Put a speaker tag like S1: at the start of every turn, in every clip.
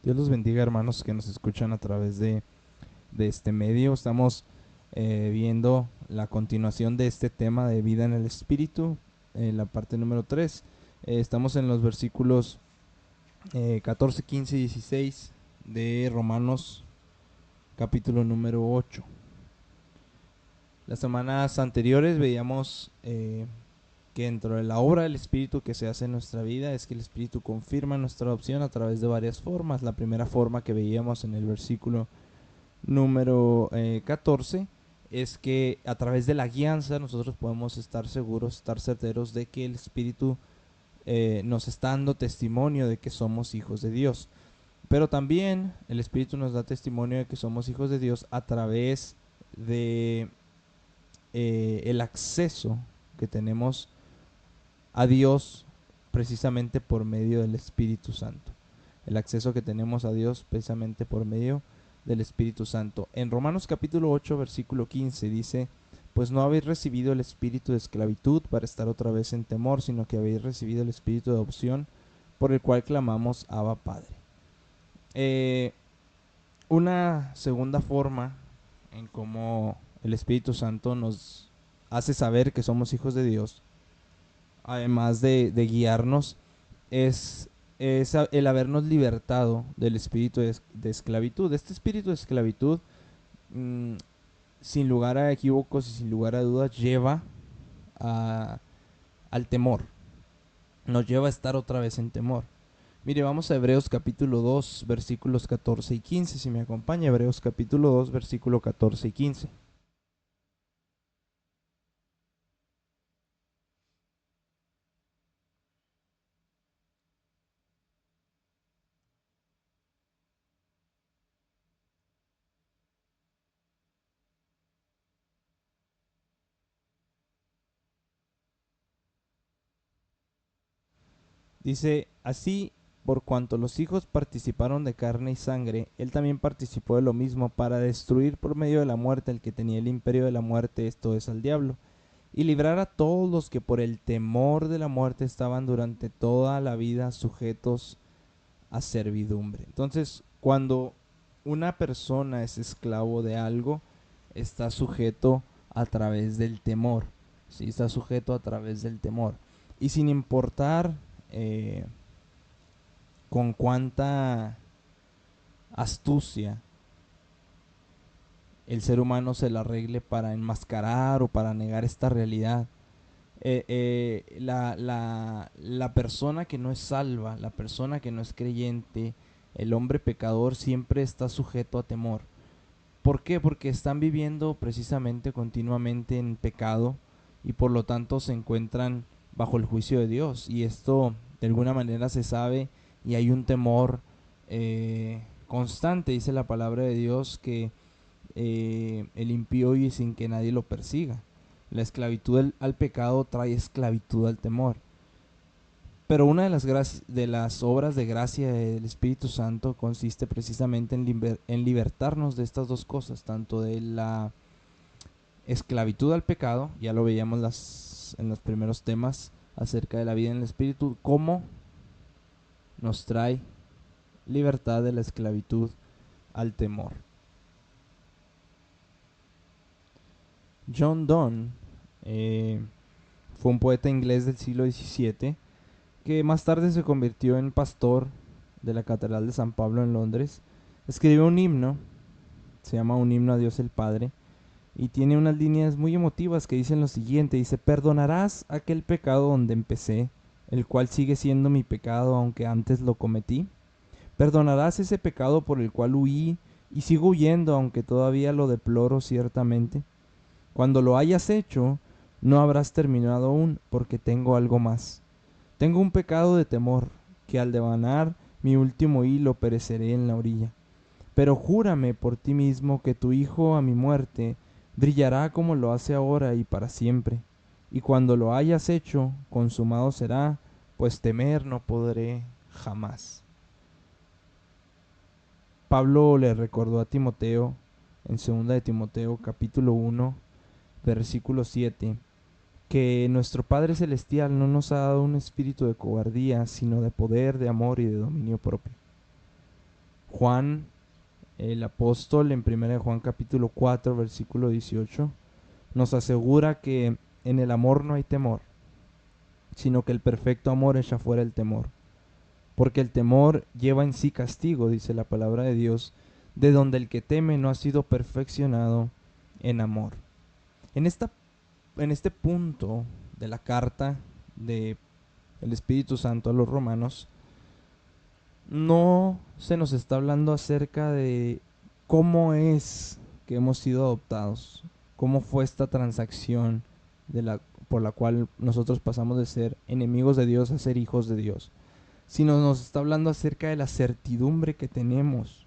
S1: Dios los bendiga, hermanos que nos escuchan a través de este medio. Estamos viendo la continuación de este tema de vida en el Espíritu, la parte número 3. Estamos en los versículos 14, 15 y 16 de Romanos capítulo número 8. Las semanas anteriores veíamos que dentro de la obra del Espíritu que se hace en nuestra vida es que el Espíritu confirma nuestra adopción a través de varias formas. La primera forma que veíamos en el versículo número 14 es que a través de la guianza nosotros podemos estar seguros, estar certeros de que el Espíritu nos está dando testimonio de que somos hijos de Dios. Pero también el Espíritu nos da testimonio de que somos hijos de Dios a través de el acceso que tenemos a Dios precisamente por medio del Espíritu Santo. El acceso que tenemos a Dios precisamente por medio del Espíritu Santo. En Romanos capítulo 8, versículo 15 dice: pues no habéis recibido el espíritu de esclavitud para estar otra vez en temor, sino que habéis recibido el espíritu de adopción, por el cual clamamos Abba Padre. Una segunda forma en cómo el Espíritu Santo nos hace saber que somos hijos de Dios, además de guiarnos, es el habernos libertado del espíritu de esclavitud. Este espíritu de esclavitud, mmm, sin lugar a equívocos y sin lugar a dudas, lleva al temor. Nos lleva a estar otra vez en temor. Mire, vamos a Hebreos capítulo 2, versículos 14 y 15. Si me acompaña, Hebreos capítulo 2, versículo 14 y 15. Dice: así, por cuanto los hijos participaron de carne y sangre, él también participó de lo mismo, para destruir por medio de la muerte al que tenía el imperio de la muerte, esto es, al diablo, y librar a todos los que por el temor de la muerte estaban durante toda la vida sujetos a servidumbre. Entonces, cuando una persona es esclavo de algo, está sujeto a través del temor. ¿Sí? Está sujeto a través del temor. Y sin importar eh, con cuánta astucia el ser humano se la arregle para enmascarar o para negar esta realidad, la persona que no es salva, la persona que no es creyente, el hombre pecador siempre está sujeto a temor. ¿Por qué? Porque están viviendo precisamente continuamente en pecado y por lo tanto se encuentran bajo el juicio de Dios. Y esto de alguna manera se sabe y hay un temor constante. Dice la palabra de Dios que el impío huye sin que nadie lo persiga. La esclavitud al pecado trae esclavitud al temor. Pero una de las obras de gracia del Espíritu Santo consiste precisamente en libertarnos de estas dos cosas, tanto de la esclavitud al pecado, ya lo veíamos en los primeros temas acerca de la vida en el Espíritu, como nos trae libertad de la esclavitud al temor. John Donne fue un poeta inglés del siglo XVII que más tarde se convirtió en pastor de la Catedral de San Pablo en Londres. Escribió un himno, se llama Un himno a Dios el Padre, y tiene unas líneas muy emotivas que dicen lo siguiente: dice: perdonarás aquel pecado donde empecé, el cual sigue siendo mi pecado aunque antes lo cometí. Perdonarás ese pecado por el cual huí y sigo huyendo aunque todavía lo deploro ciertamente. Cuando lo hayas hecho, no habrás terminado aún, porque tengo algo más. Tengo un pecado de temor, que al devanar mi último hilo pereceré en la orilla. Pero júrame por ti mismo que tu Hijo a mi muerte brillará como lo hace ahora y para siempre. Y cuando lo hayas hecho, consumado será, pues temer no podré jamás. Pablo le recordó a Timoteo en 2 de Timoteo capítulo 1, versículo 7, que nuestro Padre Celestial no nos ha dado un espíritu de cobardía, sino de poder, de amor y de dominio propio. Juan, el apóstol, en 1 de Juan capítulo 4, versículo 18, nos asegura que en el amor no hay temor, sino que el perfecto amor echa fuera el temor. Porque el temor lleva en sí castigo, dice la palabra de Dios, de donde el que teme no ha sido perfeccionado en amor. En, en este punto de la carta del Espíritu Santo a los romanos, no se nos está hablando acerca de cómo es que hemos sido adoptados, cómo fue esta transacción por la cual nosotros pasamos de ser enemigos de Dios a ser hijos de Dios, sino nos está hablando acerca de la certidumbre que tenemos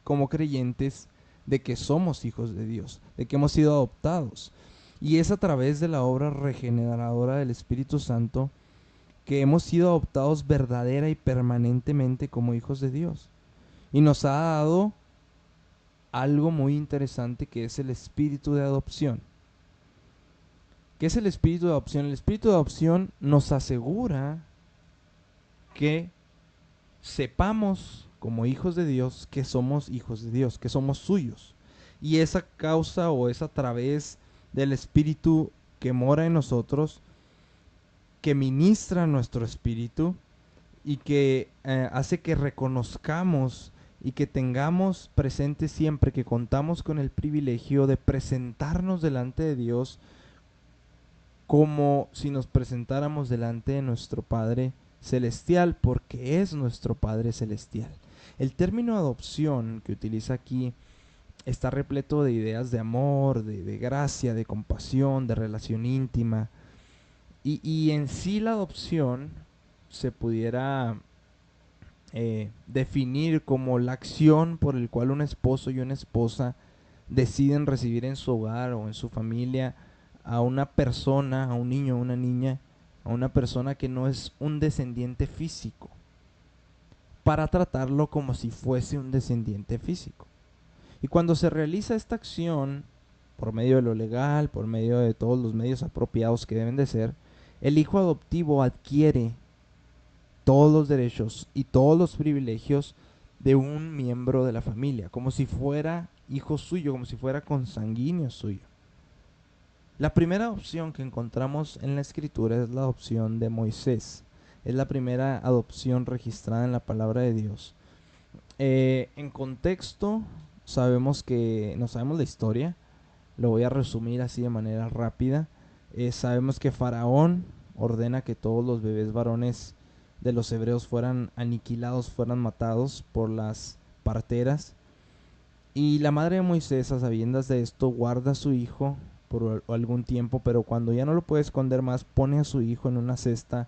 S1: como creyentes de que somos hijos de Dios, de que hemos sido adoptados. Y es a través de la obra regeneradora del Espíritu Santo que hemos sido adoptados verdadera y permanentemente como hijos de Dios. Y nos ha dado algo muy interesante, que es el espíritu de adopción. ¿Qué es el espíritu de adopción? El espíritu de adopción nos asegura que sepamos como hijos de Dios que somos hijos de Dios, que somos suyos. Y esa causa o es a través del espíritu que mora en nosotros, que ministra nuestro espíritu y que hace que reconozcamos y que tengamos presente siempre que contamos con el privilegio de presentarnos delante de Dios como si nos presentáramos delante de nuestro Padre Celestial, porque es nuestro Padre Celestial. El término adopción que utiliza aquí está repleto de ideas de amor, de gracia, de compasión, de relación íntima. Y en sí la adopción se pudiera definir como la acción por el cual un esposo y una esposa deciden recibir en su hogar o en su familia a una persona, a un niño o una niña, a una persona que no es un descendiente físico, para tratarlo como si fuese un descendiente físico. Y cuando se realiza esta acción, por medio de lo legal, por medio de todos los medios apropiados que deben de ser, el hijo adoptivo adquiere todos los derechos y todos los privilegios de un miembro de la familia, como si fuera hijo suyo, como si fuera consanguíneo suyo. La primera opción que encontramos en la escritura es la adopción de Moisés. Es la primera adopción registrada en la palabra de Dios. En contexto, no sabemos la historia. Lo voy a resumir así de manera rápida. Sabemos que Faraón ordena que todos los bebés varones de los hebreos fueran aniquilados, fueran matados por las parteras. Y la madre de Moisés, a sabiendas de esto, guarda a su hijo por algún tiempo, pero cuando ya no lo puede esconder más, pone a su hijo en una cesta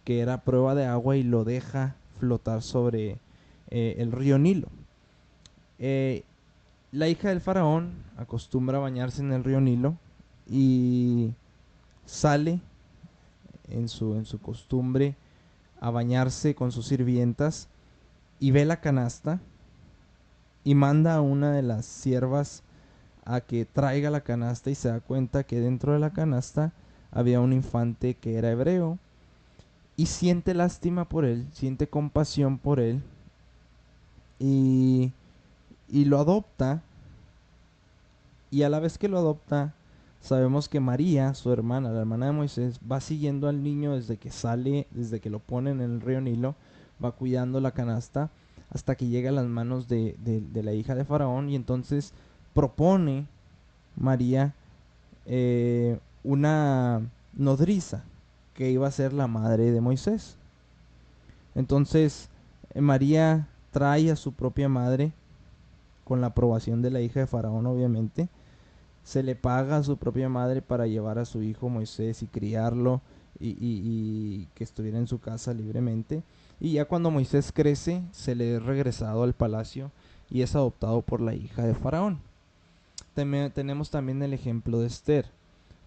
S1: que era prueba de agua y lo deja flotar sobre el río Nilo. La hija del faraón acostumbra a bañarse en el río Nilo y sale en su costumbre a bañarse con sus sirvientas y ve la canasta y manda a una de las siervas a que traiga la canasta y se da cuenta que dentro de la canasta había un infante que era hebreo y siente lástima por él, siente compasión por él y lo adopta. Y a la vez que lo adopta, sabemos que María, su hermana, la hermana de Moisés, va siguiendo al niño desde que sale, desde que lo ponen en el río Nilo, va cuidando la canasta hasta que llega a las manos de la hija de Faraón. Y entonces propone María una nodriza que iba a ser la madre de Moisés. Entonces María trae a su propia madre con la aprobación de la hija de Faraón, obviamente. Se le paga a su propia madre para llevar a su hijo Moisés y criarlo y que estuviera en su casa libremente. Y ya cuando Moisés crece, se le es regresado al palacio y es adoptado por la hija de Faraón. Tenemos también el ejemplo de Esther.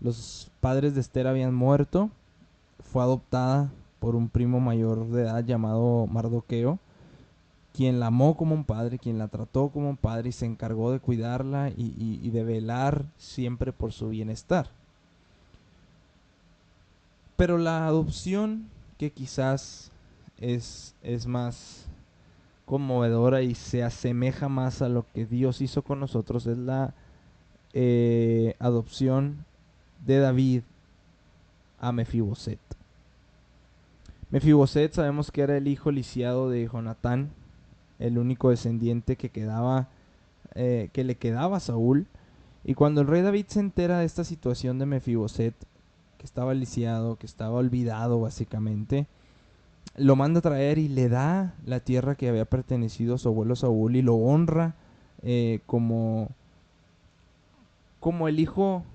S1: Los padres de Esther habían muerto, fue adoptada por un primo mayor de edad llamado Mardoqueo, quien la amó como un padre, quien la trató como un padre y se encargó de cuidarla y de velar siempre por su bienestar. Pero la adopción, que quizás es más conmovedora y se asemeja más a lo que Dios hizo con nosotros es la adopción de David a Mefiboset. Mefiboset sabemos que era el hijo lisiado de Jonatán, el único descendiente que le quedaba a Saúl. Y cuando el rey David se entera de esta situación de Mefiboset, que estaba lisiado, que estaba olvidado básicamente, lo manda a traer y le da la tierra que había pertenecido a su abuelo Saúl y lo honra como el hijo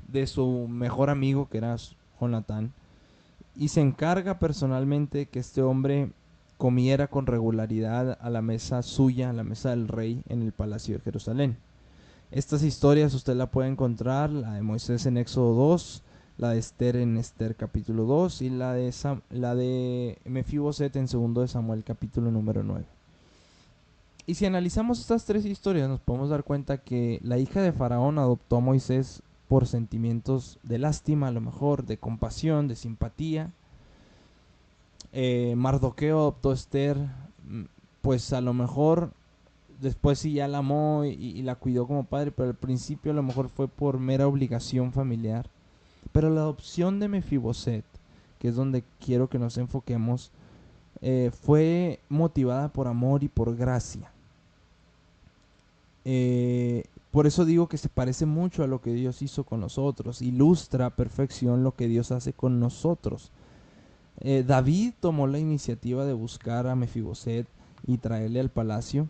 S1: de su mejor amigo, que era Jonatán, y se encarga personalmente que este hombre comiera con regularidad a la mesa suya, a la mesa del rey en el palacio de Jerusalén. Estas historias usted la puede encontrar, la de Moisés en Éxodo 2, la de Esther en Esther capítulo 2 y la de Mefiboset en 2 de Samuel capítulo número 9. Y si analizamos estas tres historias nos podemos dar cuenta que la hija de Faraón adoptó a Moisés por sentimientos de lástima, a lo mejor, de compasión, de simpatía. Mardoqueo adoptó a Esther, pues a lo mejor después sí ya la amó y la cuidó como padre, pero al principio a lo mejor fue por mera obligación familiar. Pero la adopción de Mefiboset, que es donde quiero que nos enfoquemos, fue motivada por amor y por gracia. Por eso digo que se parece mucho a lo que Dios hizo con nosotros, ilustra a perfección lo que Dios hace con nosotros. David tomó la iniciativa de buscar a Mefiboset y traerle al palacio,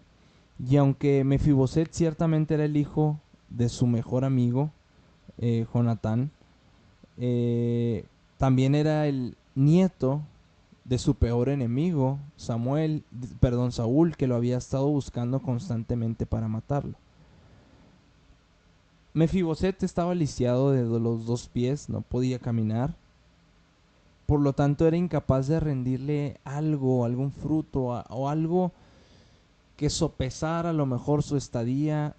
S1: y aunque Mefiboset ciertamente era el hijo de su mejor amigo, Jonatán, también era el nieto de su peor enemigo, Saúl, que lo había estado buscando constantemente para matarlo. Mefiboset estaba lisiado de los dos pies, no podía caminar, por lo tanto era incapaz de rendirle algo, algún fruto o algo que sopesara a lo mejor su estadía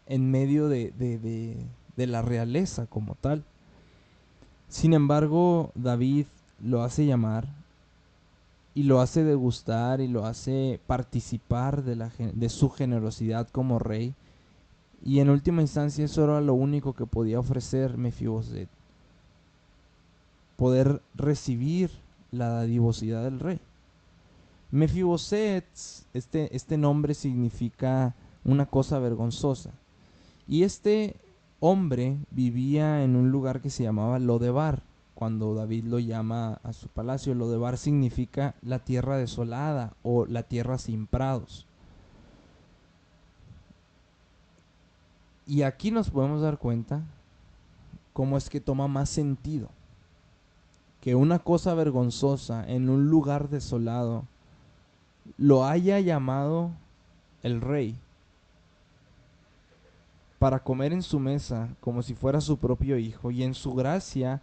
S1: en medio de la realeza como tal. Sin embargo, David lo hace llamar y lo hace degustar y lo hace participar de su generosidad como rey. Y en última instancia eso era lo único que podía ofrecer Mefiboset, poder recibir la dadivosidad del rey. Mefiboset, este nombre significa una cosa vergonzosa. Y este hombre vivía en un lugar que se llamaba Lodebar. Cuando David lo llama a su palacio, Lodebar significa la tierra desolada o la tierra sin prados. Y aquí nos podemos dar cuenta cómo es que toma más sentido que una cosa vergonzosa en un lugar desolado lo haya llamado el rey para comer en su mesa como si fuera su propio hijo, y en su gracia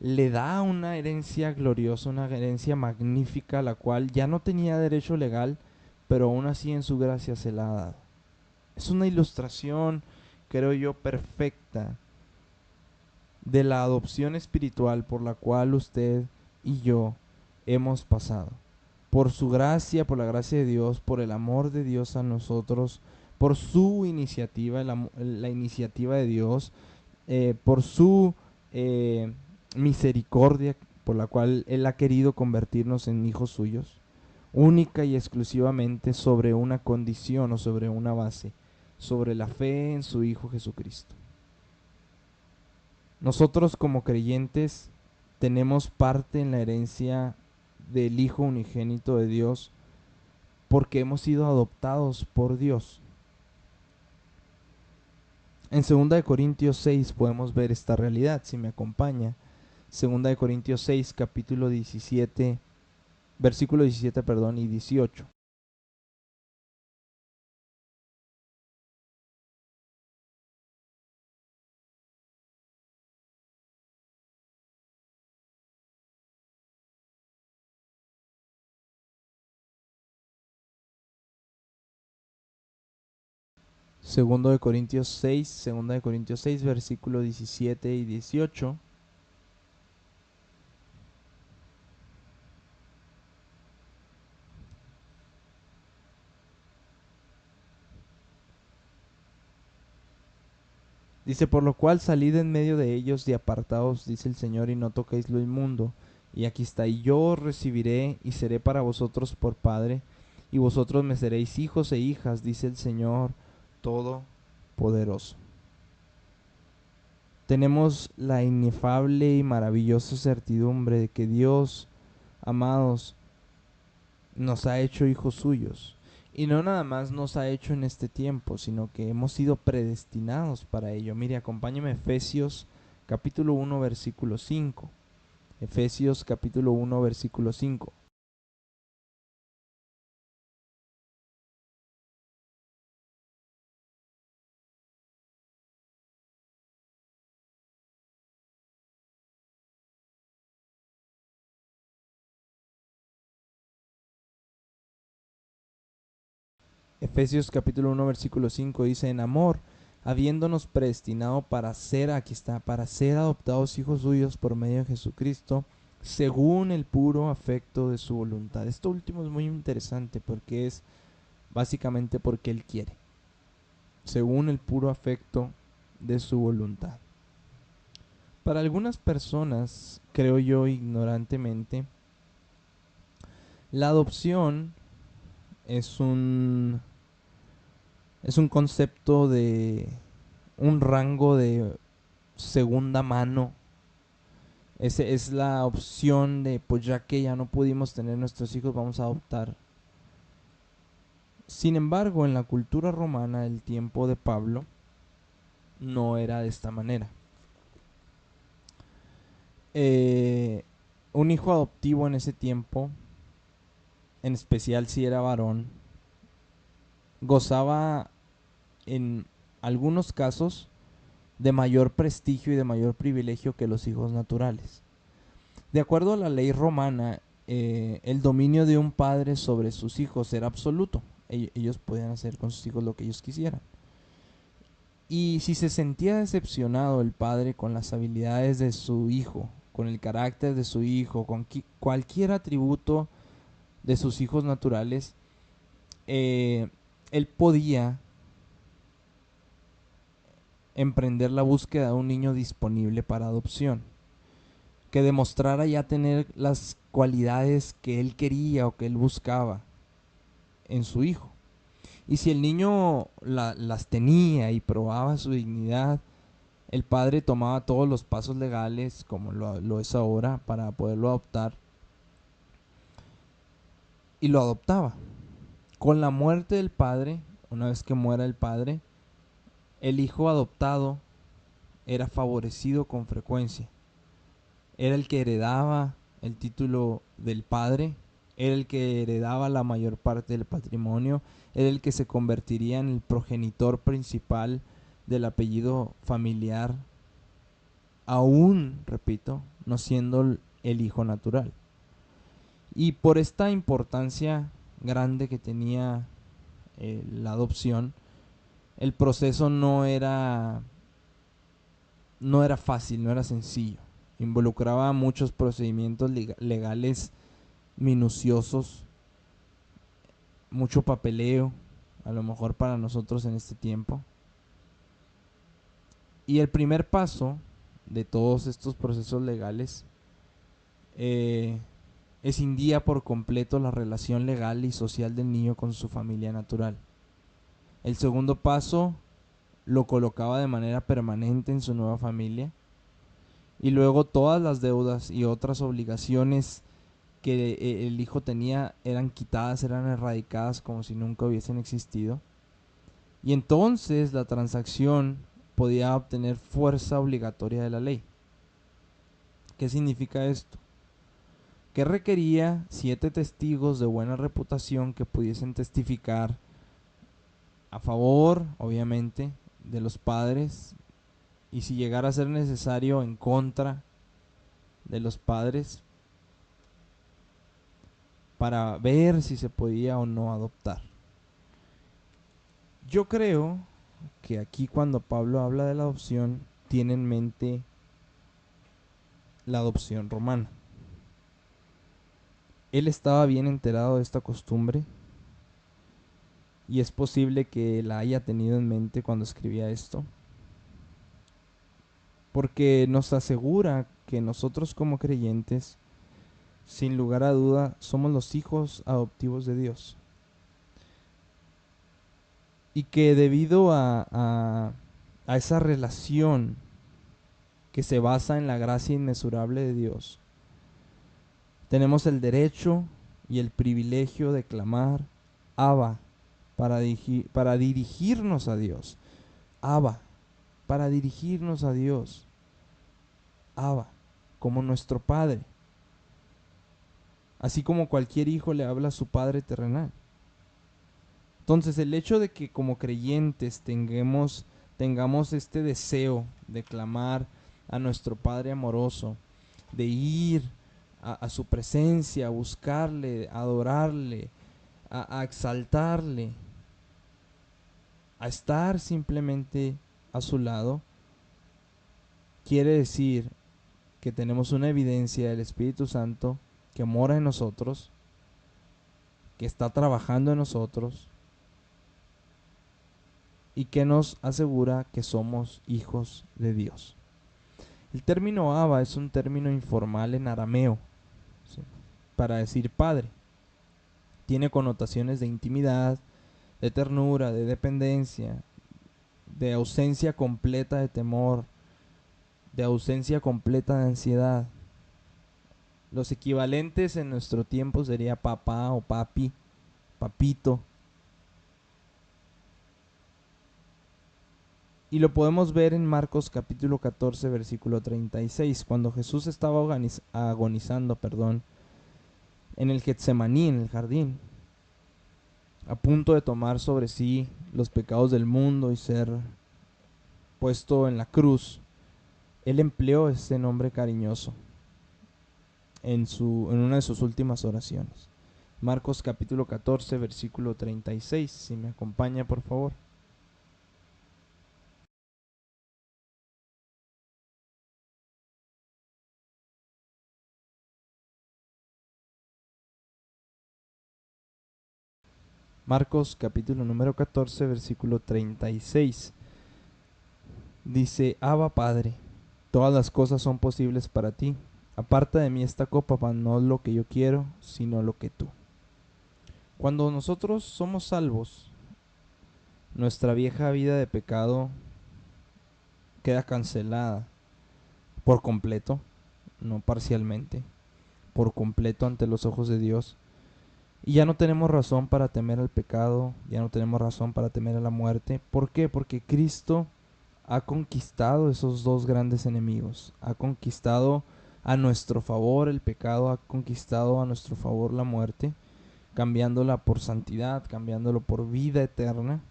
S1: le da una herencia gloriosa, una herencia magnífica, la cual ya no tenía derecho legal, pero aún así en su gracia se la ha dado. Es una ilustración, creo yo, perfecta de la adopción espiritual por la cual usted y yo hemos pasado. Por su gracia, por la gracia de Dios, por el amor de Dios a nosotros, por su iniciativa, la iniciativa de Dios, por su misericordia, por la cual Él ha querido convertirnos en hijos suyos, única y exclusivamente sobre una condición o sobre una base, sobre la fe en su Hijo Jesucristo. Nosotros como creyentes tenemos parte en la herencia del Hijo unigénito de Dios porque hemos sido adoptados por Dios. En 2 de Corintios 6 podemos ver esta realidad, si me acompaña. 2 de Corintios 6, capítulo 17, versículo 17, y 18. Segundo de Corintios 6, versículo 17 y 18. Dice, por lo cual salid en medio de ellos y apartaos, dice el Señor, y no toquéis lo inmundo. Y aquí está, y yo os recibiré y seré para vosotros por Padre, y vosotros me seréis hijos e hijas, dice el Señor Todopoderoso. Tenemos la inefable y maravillosa certidumbre de que Dios, amados, nos ha hecho hijos suyos. Y no nada más nos ha hecho en este tiempo, sino que hemos sido predestinados para ello. Mire, acompáñeme a Efesios capítulo 1, versículo 5. Efesios capítulo 1, versículo 5. Efesios capítulo 1, versículo 5 dice, en amor, habiéndonos predestinado para ser, aquí está, para ser adoptados hijos suyos por medio de Jesucristo, según el puro afecto de su voluntad. Esto último es muy interesante porque es básicamente porque Él quiere, según el puro afecto de su voluntad. Para algunas personas, creo yo ignorantemente, la adopción es un concepto de un rango de segunda mano. Es la opción de, pues ya que ya no pudimos tener nuestros hijos, vamos a adoptar. Sin embargo, en la cultura romana del tiempo de Pablo, no era de esta manera. Un hijo adoptivo en ese tiempo, en especial si era varón, gozaba en algunos casos de mayor prestigio y de mayor privilegio que los hijos naturales. De acuerdo a la ley romana, el dominio de un padre sobre sus hijos era absoluto. Ellos podían hacer con sus hijos lo que ellos quisieran. Y si se sentía decepcionado el padre con las habilidades de su hijo, con el carácter de su hijo, con cualquier atributo de sus hijos naturales, él podía emprender la búsqueda de un niño disponible para adopción, que demostrara ya tener las cualidades que él quería o que él buscaba en su hijo. Y si el niño las tenía y probaba su dignidad, el padre tomaba todos los pasos legales, como lo es ahora, para poderlo adoptar, y lo adoptaba. Con la muerte del padre, una vez que muera el padre, el hijo adoptado era favorecido con frecuencia. Era el que heredaba el título del padre, era el que heredaba la mayor parte del patrimonio, era el que se convertiría en el progenitor principal del apellido familiar, aún, repito, no siendo el hijo natural. Y por esta importancia grande que tenía la adopción, el proceso no era fácil, no era sencillo. Involucraba muchos procedimientos legales minuciosos, mucho papeleo, a lo mejor para nosotros en este tiempo. Y el primer paso de todos estos procesos legales escindía por completo la relación legal y social del niño con su familia natural. El segundo paso lo colocaba de manera permanente en su nueva familia. Y luego todas las deudas y otras obligaciones que el hijo tenía eran quitadas, eran erradicadas como si nunca hubiesen existido. Y entonces la transacción podía obtener fuerza obligatoria de la ley. ¿Qué significa esto? Que requería 7 testigos de buena reputación que pudiesen testificar a favor, obviamente, de los padres, y si llegara a ser necesario, en contra de los padres, para ver si se podía o no adoptar. Yo creo que aquí cuando Pablo habla de la adopción, tiene en mente la adopción romana. Él estaba bien enterado de esta costumbre y es posible que la haya tenido en mente cuando escribía esto. porque nos asegura que nosotros como creyentes, sin lugar a duda, somos los hijos adoptivos de Dios. Y que debido a esa relación que se basa en la gracia inmesurable de Dios, tenemos el derecho y el privilegio de clamar Abba para dirigirnos a Dios. Abba, para dirigirnos a Dios. Abba, como nuestro Padre. Así como cualquier hijo le habla a su Padre terrenal. Entonces el hecho de que como creyentes tengamos este deseo de clamar a nuestro Padre amoroso, de ir a su presencia, a buscarle, a adorarle, a exaltarle, a estar simplemente a su lado, quiere decir que tenemos una evidencia del Espíritu Santo que mora en nosotros, que está trabajando en nosotros y que nos asegura que somos hijos de Dios. El término Abba es un término informal en arameo, ¿sí?, para decir padre. Tiene connotaciones de intimidad, de ternura, de dependencia, de ausencia completa de temor, de ausencia completa de ansiedad. Los equivalentes en nuestro tiempo sería papá o papi, papito. Y lo podemos ver en Marcos capítulo 14, versículo 36, cuando Jesús estaba agonizando, en el Getsemaní, en el jardín, a punto de tomar sobre sí los pecados del mundo y ser puesto en la cruz. Él empleó este nombre cariñoso en una de sus últimas oraciones. Marcos capítulo 14, versículo 36, si me acompaña por favor. Marcos capítulo número 14, versículo 36. Dice: Abba Padre, todas las cosas son posibles para ti. Aparta de mí esta copa, mas no lo que yo quiero, sino lo que tú. Cuando nosotros somos salvos, nuestra vieja vida de pecado queda cancelada por completo, no parcialmente, por completo ante los ojos de Dios. Y ya no tenemos razón para temer al pecado, ya no tenemos razón para temer a la muerte. ¿Por qué? Porque Cristo ha conquistado esos dos grandes enemigos. Ha conquistado a nuestro favor el pecado, ha conquistado a nuestro favor la muerte, cambiándola por santidad, cambiándolo por vida eterna.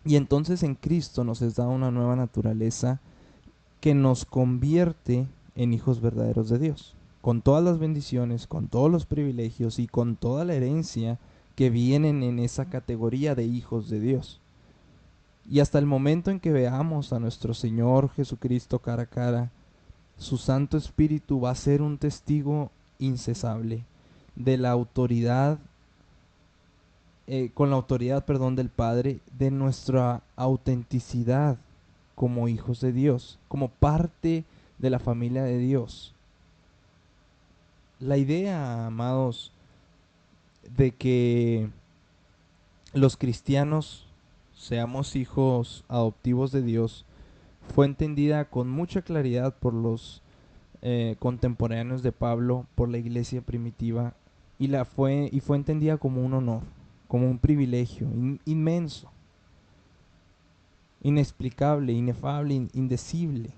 S1: Y entonces en Cristo nos es dada una nueva naturaleza que nos convierte en hijos verdaderos de Dios, con todas las bendiciones, con todos los privilegios y con toda la herencia que vienen en esa categoría de hijos de Dios. Y hasta el momento en que veamos a nuestro Señor Jesucristo cara a cara, su Santo Espíritu va a ser un testigo incesable de la autoridad, con la autoridad, del Padre, de nuestra autenticidad como hijos de Dios, como parte de la familia de Dios. La idea, amados, de que los cristianos seamos hijos adoptivos de Dios fue entendida con mucha claridad por los contemporáneos de Pablo, por la iglesia primitiva, y fue entendida como un honor, como un privilegio inmenso, inexplicable, inefable, indecible.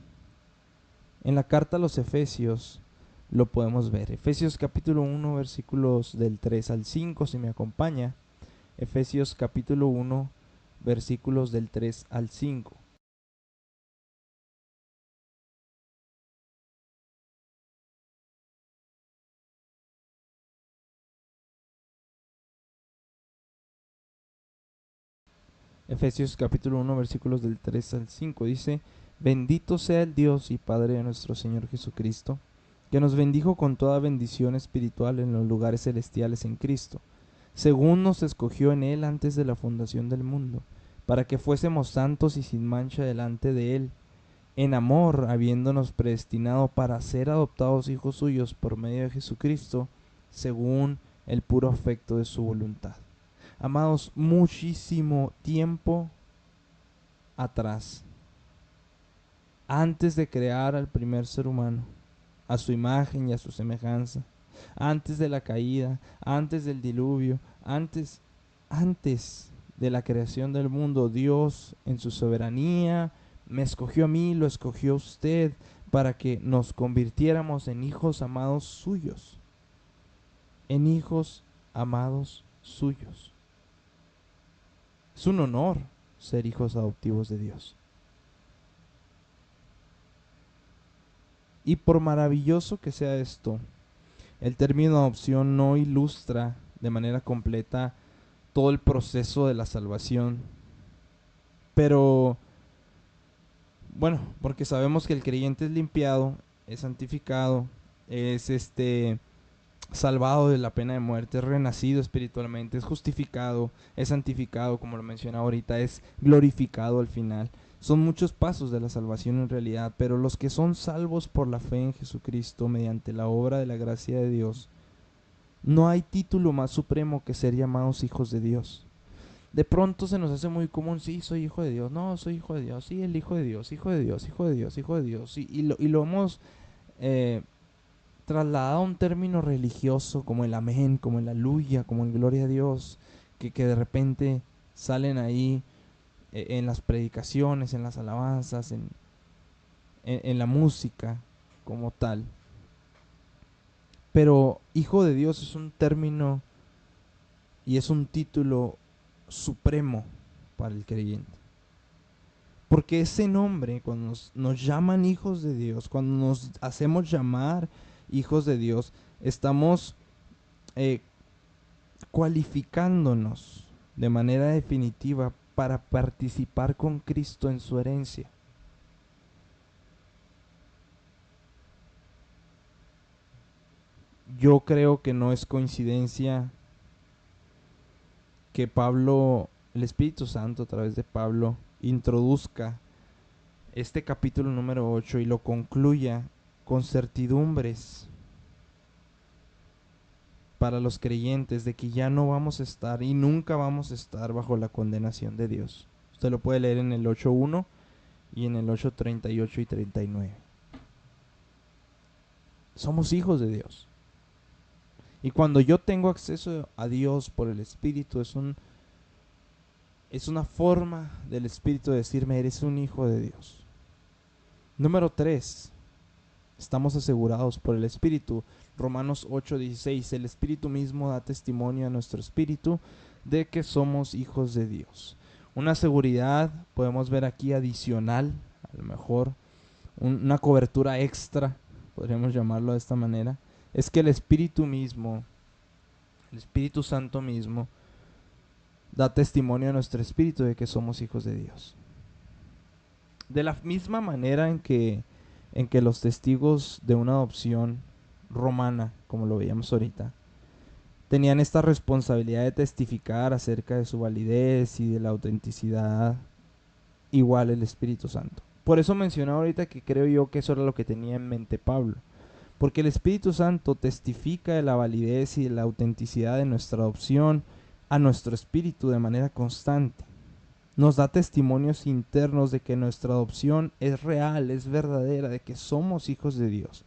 S1: En la carta a los Efesios lo podemos ver. Efesios capítulo 1, versículos del 3 al 5, si me acompaña. Efesios capítulo 1, versículos del 3 al 5. Efesios capítulo 1, versículos del 3 al 5 dice: Bendito sea el Dios y Padre de nuestro Señor Jesucristo, que nos bendijo con toda bendición espiritual en los lugares celestiales en Cristo, según nos escogió en Él antes de la fundación del mundo, para que fuésemos santos y sin mancha delante de Él, en amor, habiéndonos predestinado para ser adoptados hijos suyos por medio de Jesucristo, según el puro afecto de su voluntad. Amados, muchísimo tiempo atrás, antes de crear al primer ser humano, a su imagen y a su semejanza, antes de la caída, antes del diluvio, antes de la creación del mundo, Dios en su soberanía me escogió a mí, lo escogió a usted, para que nos convirtiéramos en hijos amados suyos, en hijos amados suyos. Es un honor ser hijos adoptivos de Dios. Y por maravilloso que sea esto, el término adopción no ilustra de manera completa todo el proceso de la salvación. Pero, bueno, porque sabemos que el creyente es limpiado, es santificado, es salvado de la pena de muerte, es renacido espiritualmente, es justificado, es santificado, como lo mencionaba ahorita, es glorificado al final. Son muchos pasos de la salvación en realidad, pero los que son salvos por la fe en Jesucristo mediante la obra de la gracia de Dios, no hay título más supremo que ser llamados hijos de Dios. De pronto se nos hace muy común, sí, soy hijo de Dios, no, soy hijo de Dios, sí, el hijo de Dios, hijo de Dios, hijo de Dios, hijo de Dios, y lo hemos trasladado a un término religioso como el amén, como el aleluya, como el gloria a Dios, que de repente salen ahí en las predicaciones, en las alabanzas, en la música como tal. Pero hijo de Dios es un término y es un título supremo para el creyente. Porque ese nombre, cuando nos llaman hijos de Dios, cuando nos hacemos llamar hijos de Dios, estamos cualificándonos de manera definitiva para participar con Cristo en su herencia. Yo creo que no es coincidencia que Pablo, el Espíritu Santo a través de Pablo, introduzca este capítulo número 8 y lo concluya con certidumbres para los creyentes de que ya no vamos a estar y nunca vamos a estar bajo la condenación de Dios. Usted lo puede leer en el 8.1 y en el 8:38 y 39. Somos hijos de Dios. Y cuando yo tengo acceso a Dios por el Espíritu, es una forma del Espíritu de decirme, eres un hijo de Dios. Número 3. Estamos asegurados por el Espíritu. Romanos 8:16. El Espíritu mismo da testimonio a nuestro espíritu de que somos hijos de Dios. Una seguridad, podemos ver aquí, adicional, a lo mejor, una cobertura extra, podríamos llamarlo de esta manera, es que el Espíritu mismo, el Espíritu Santo mismo, da testimonio a nuestro espíritu de que somos hijos de Dios. De la misma manera en que los testigos de una adopción romana, como lo veíamos ahorita, tenían esta responsabilidad de testificar acerca de su validez y de la autenticidad, igual el Espíritu Santo. Por eso mencionaba ahorita que creo yo que eso era lo que tenía en mente Pablo, porque el Espíritu Santo testifica de la validez y de la autenticidad de nuestra adopción a nuestro espíritu de manera constante. Nos da testimonios internos de que nuestra adopción es real, es verdadera, de que somos hijos de Dios.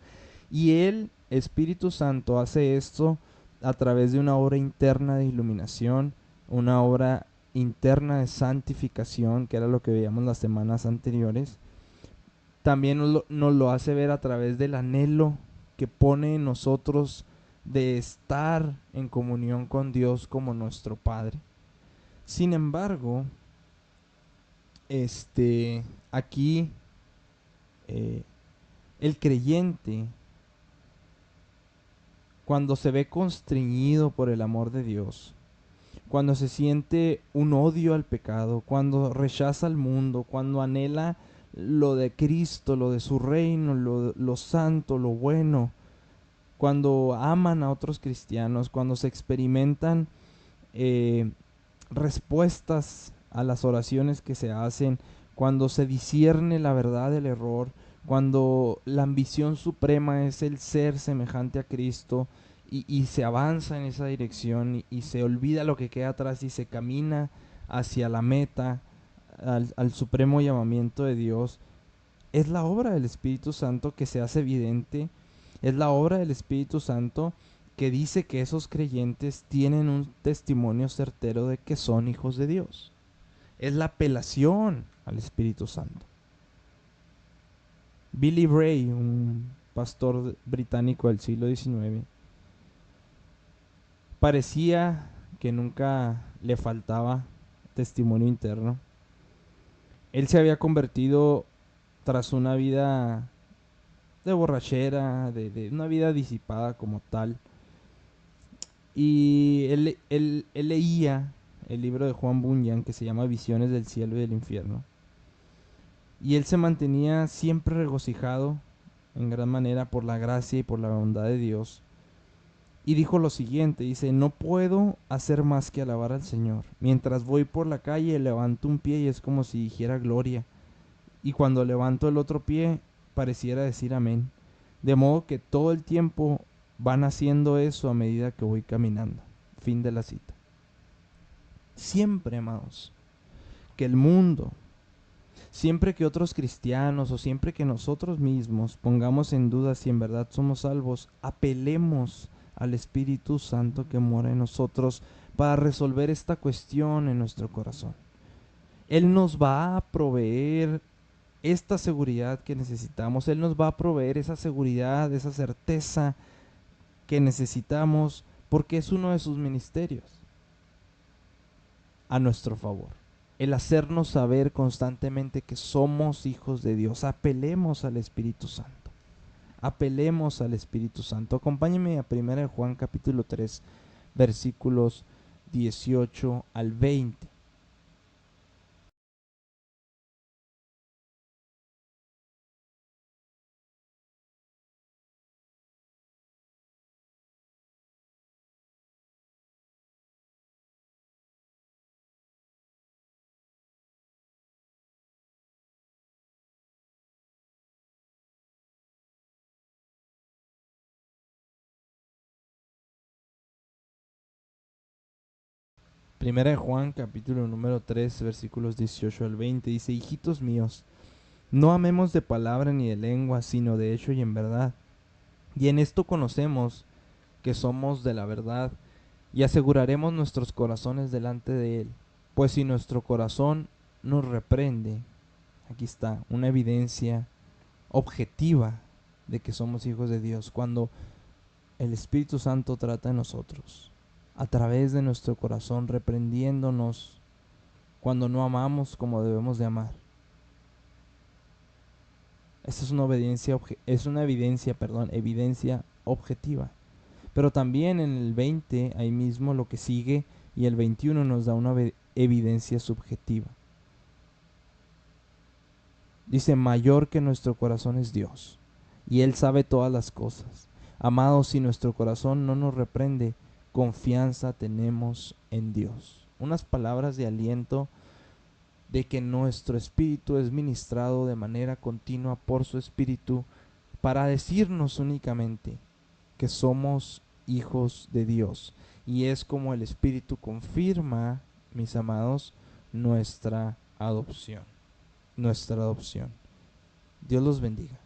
S1: Y el Espíritu Santo hace esto a través de una obra interna de iluminación, una obra interna de santificación, que era lo que veíamos las semanas anteriores. También nos lo hace ver a través del anhelo que pone en nosotros de estar en comunión con Dios como nuestro Padre. Sin embargo, aquí el creyente, cuando se ve constreñido por el amor de Dios, cuando se siente un odio al pecado, cuando rechaza al mundo, cuando anhela lo de Cristo, lo de su reino, lo santo, lo bueno, cuando aman a otros cristianos, cuando se experimentan respuestas a las oraciones que se hacen, cuando se discierne la verdad del error, cuando la ambición suprema es el ser semejante a Cristo y se avanza en esa dirección y se olvida lo que queda atrás y se camina hacia la meta, al supremo llamamiento de Dios, es la obra del Espíritu Santo que se hace evidente, es la obra del Espíritu Santo que dice que esos creyentes tienen un testimonio certero de que son hijos de Dios. Es la apelación al Espíritu Santo. Billy Bray, un pastor británico del siglo XIX, parecía que nunca le faltaba testimonio interno. Él se había convertido tras una vida de borrachera, de una vida disipada como tal. Y él leía el libro de Juan Bunyan que se llama Visiones del cielo y del infierno. Y él se mantenía siempre regocijado en gran manera por la gracia y por la bondad de Dios. Y dijo lo siguiente, dice, no puedo hacer más que alabar al Señor. Mientras voy por la calle levanto un pie y es como si dijera gloria. Y cuando levanto el otro pie pareciera decir amén. De modo que todo el tiempo van haciendo eso a medida que voy caminando. Fin de la cita. Siempre, amados, que el mundo, siempre que otros cristianos o siempre que nosotros mismos pongamos en duda si en verdad somos salvos, apelemos al Espíritu Santo que mora en nosotros para resolver esta cuestión en nuestro corazón. Él nos va a proveer esta seguridad que necesitamos. Él nos va a proveer esa seguridad, esa certeza que necesitamos porque es uno de sus ministerios a nuestro favor. El hacernos saber constantemente que somos hijos de Dios. Apelemos al Espíritu Santo. Apelemos al Espíritu Santo. Acompáñenme a 1 Juan capítulo 3, versículos 18 al 20. Primera de Juan, capítulo número 3, versículos 18 al 20, dice, hijitos míos, no amemos de palabra ni de lengua, sino de hecho y en verdad. Y en esto conocemos que somos de la verdad y aseguraremos nuestros corazones delante de Él. Pues si nuestro corazón nos reprende, aquí está, una evidencia objetiva de que somos hijos de Dios, cuando el Espíritu Santo trata de nosotros, a través de nuestro corazón, reprendiéndonos cuando no amamos como debemos de amar. Esta es una evidencia objetiva. Pero también en el 20, ahí mismo lo que sigue, y el 21 nos da una evidencia subjetiva. Dice, mayor que nuestro corazón es Dios, y Él sabe todas las cosas. Amados, si nuestro corazón no nos reprende, confianza tenemos en Dios. Unas palabras de aliento de que nuestro espíritu es ministrado de manera continua por su espíritu para decirnos únicamente que somos hijos de Dios. Y es como el Espíritu confirma, mis amados, nuestra adopción. Nuestra adopción. Dios los bendiga.